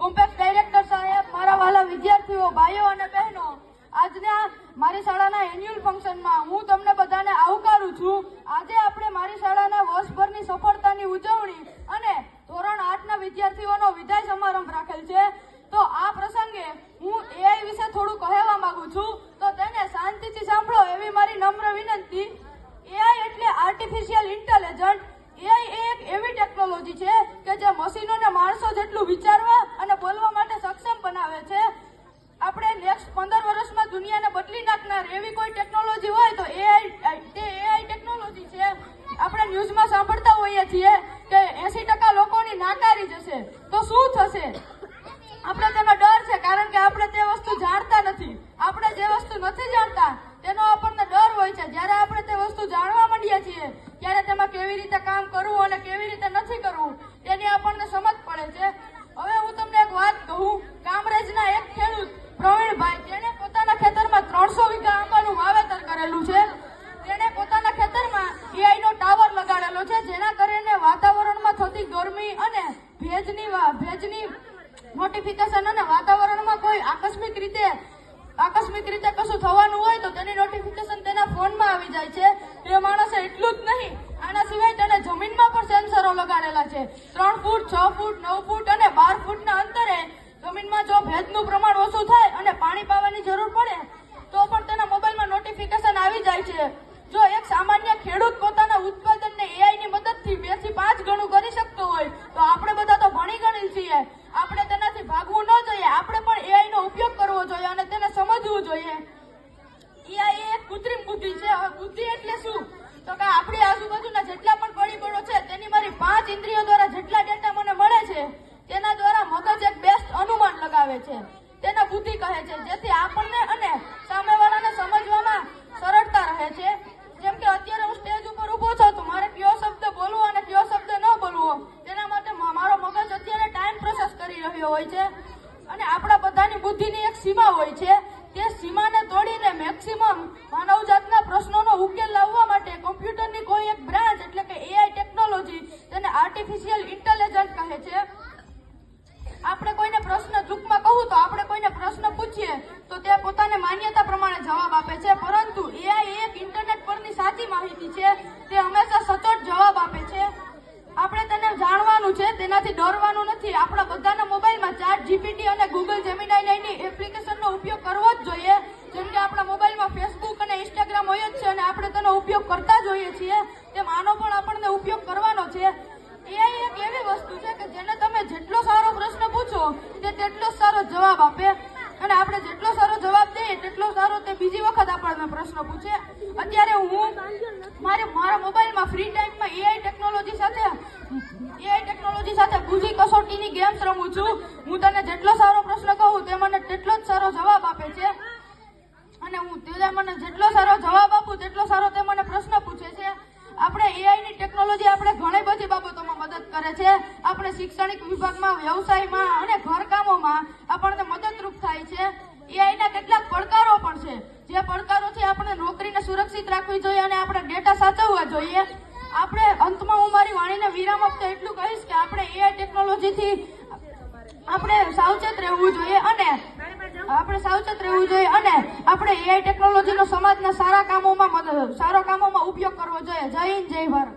કોમ્પેક્સ director સાહેબ, મારા વાલા વિદ્યાર્થીઓ, ભાઈઓ અને બહેનો, આજના મારી શાળાના એન્યુઅલ ફંક્શનમાં હું તમને બધાને આવકારું છું. આજે આપણે મારી શાળાના વર્ષભરની સફળતાની ઉજવણી અને ધોરણ 8ના વિદ્યાર્થીઓનો વિદાય સમારંભ રાખેલ છે. તો આ પ્રસંગે હું એઆઈ વિશે થોડું કહેવા માંગુ છું, તો તેને શાંતિથી સાંભળો એવી મારી નમ્ર વિનંતી. એઆઈ એટલે આર્ટિફિશિયલ ઇન્ટેલિજન્ટ. એઆઈ એક એવી ટેકનોલોજી છે કે જે મશીનોને માણસો જેટલું વિચારવા અને બોલવા માટે સક્ષમ બનાવે છે. આપણે નેક્સ્ટ 15 વર્ષમાં દુનિયાને બદલી નાખનાર એવી કોઈ ટેકનોલોજી હોય તો એઆઈ ટેકનોલોજી છે. આપણે ન્યૂઝમાં સાંભળતા હોઈએ છીએ કે 80% લોકોની નાકારી જશે. તો શું થશે? આપણે તેનો ડર છે, કારણ કે આપણે તે વસ્તુ જાણતા નથી. આપણે જે વસ્તુ નથી જાણતા તેનો આપણને ડર હોય છે. જ્યારે આપણે તે વસ્તુ જાણવા માંડીએ છીએ ત્યારે તેમાં કેવી રીતે કામ કરવું અને કેવી રીતે નથી કરવું તેની આપણને સમજ પડે છે. હવે હું તમને એક વાત કહું. કામરેજના એક ખેડૂત પ્રવીણભાઈ, તેણે પોતાના ખેતરમાં 300 વીઘા આંબાનું વાવેતર કરેલું છે. તેણે પોતાના ખેતરમાં એઆઈ નો ટાવર લગાડેલો છે, જેના કારણે વાતાવરણમાં થતી ગરમી અને ભેજની નોટિફિકેશન અને વાતાવરણમાં કોઈ આકસ્મિક રીતે કશું થવાનું હોય તો તેની નોટિફિકેશન તેના ફોનમાં આવી જાય છે. તે માણસે એટલું જ નહીં, આના સિવાય તેને જમીનમાં પણ સેન્સરો લગાડેલા છે. 3 ફૂટ, 6 ફૂટ, 9 ફૂટ અને 12 ફૂટના અંતરે જમીનમાં જો ભેજનું પ્રમાણ ઓછું થાય અને પાણી પાવાની જરૂર પડે તો પણ તેના મોબાઈલમાં નોટિફિકેશન આવી જાય છે. જો એક સામાન્ય ખેડૂત પોતાના ઉત્પાદનને એઆઈ ની મદદથી 2 થી 5 ગણું કરી શકતો હોય તો આપણે બધા તો ભણી ગણેલ છીએ. આપણે તેનાથી ભાગવું ન જોઈએ. આપણે પણ એઆઈ નો ઉપયોગ કરવો જોઈએ અને તેને સમજવું જોઈએ. એઆઈ એક કૃત્રિમ બુદ્ધિ છે. હવે બુદ્ધિ એટલે શું? તો કે આપણી આજુબાજુના જેટલા પણ પરિબળો છે તેની મારી 5 ઇન્દ્રિયો દ્વારા જેટલા ડેટા મને મળે છે તેના દ્વારા મગજ એક બેસ્ટ અનુમાન લગાવે છે. તેને બુદ્ધિ કહે છે, જેથી આપણને અને સામેવાળાને સમજવામાં સરળતા રહે છે. જેમ કે અત્યારે હું સ્ટેજ ઉપર ઊભો છું તો મારે કયો શબ્દ બોલવો અને કયો શબ્દ ન બોલવો તેના માટે મારો મગજ અત્યારે ટાઈમ પ્રોસેસ કરી રહ્યો હોય છે. અને આપણા બધાની બુદ્ધિની એક સીમા હોય છે. તે સીમાને તોડીને મેક્સિમમ માનવજાતના પ્રશ્નોનો ઉકેલ લાવવા માટે કોમ્પ્યુટરની કોઈ એક બ્રાન્ચ એટલે કે એઆઈ ટેકનોલોજી, તેને આર્ટિફિશિયલ ઇન્ટેલિજન્ટ કહે છે. આપણે કોઈને પ્રશ્ન ટૂંકમાં કહું તો આપણે કોઈને પ્રશ્ન પૂછીએ તો તે પોતાની માન્યતા પ્રમાણે જવાબ આપે છે, પરંતુ એઆઈ એક ઇન્ટરનેટ પરની સાચી માહિતી છે. તે હંમેશા સચોટ જવાબ આપે છે. આપણે તેને જાણવાનું છે, તેનાથી ડરવાનું નથી. આપણા બધાના મોબાઈલમાં ChatGPT અને Google Gemini નામની એપ્લિકેશનનો ઉપયોગ કરવો જ જોઈએ. જેમ કે આપણા મોબાઈલમાં Facebook અને Instagram હોય જ છે અને આપણે તેનો ઉપયોગ કરતા જ હોઈએ છીએ, તેમ આનો પણ આપણને ઉપયોગ કરવાનો છે. એઆઈ એક એવી વસ્તુ છે કે જેને તમે જેટલો સારો પ્રશ્ન પૂછો તે તેટલો સારો જવાબ આપે, અને આપણે જેટલો સારો જવાબ દઈએ તેટલો સારો તે બીજી વખત આપણને પ્રશ્ન પૂછે. અત્યારે હું મારા મોબાઈલમાં ફ્રી ટાઈમમાં એઆઈ ટેકનોલોજી સાથે બુઝી કસોટીની ગેમ્સ રમું છું. હું તને જેટલો સારો પ્રશ્ન કહું તે મને તેટલો જ સારો જવાબ આપે છે, અને હું તે મને જેટલો સારો જવાબ આપું તેટલો સારો તે મને પ્રશ્ન પૂછે છે. આપણે એઆઈ ની ટેકનોલોજી આપણે ઘણી બધી બાબતોમાં મદદ કરે છે. આપણે શૈક્ષણિક વિભાગમાં, વ્યવસાયમાં અને ઘરકામોમાં આપણને મદદરૂપ થાય છે. એઆઈ ના કેટલાક પડકારો પણ છે, જે પડકારોથી આપણે નોકરીને સુરક્ષિત રાખવી જોઈએ અને આપણે ડેટા સાચવવા જોઈએ. આપણે અંતમાં હું મારી વાણીને વિરામ આપતા એટલું કહીશ કે આપણે એઆઈ ટેકનોલોજીથી આપણે સાવચેત રહેવું જોઈએ અને આપણે એઆઈ ટેકનોલોજીનો સમાજના સારા કામોમાં ઉપયોગ કરવો જોઈએ. જય હિન્દ, જય ભારત.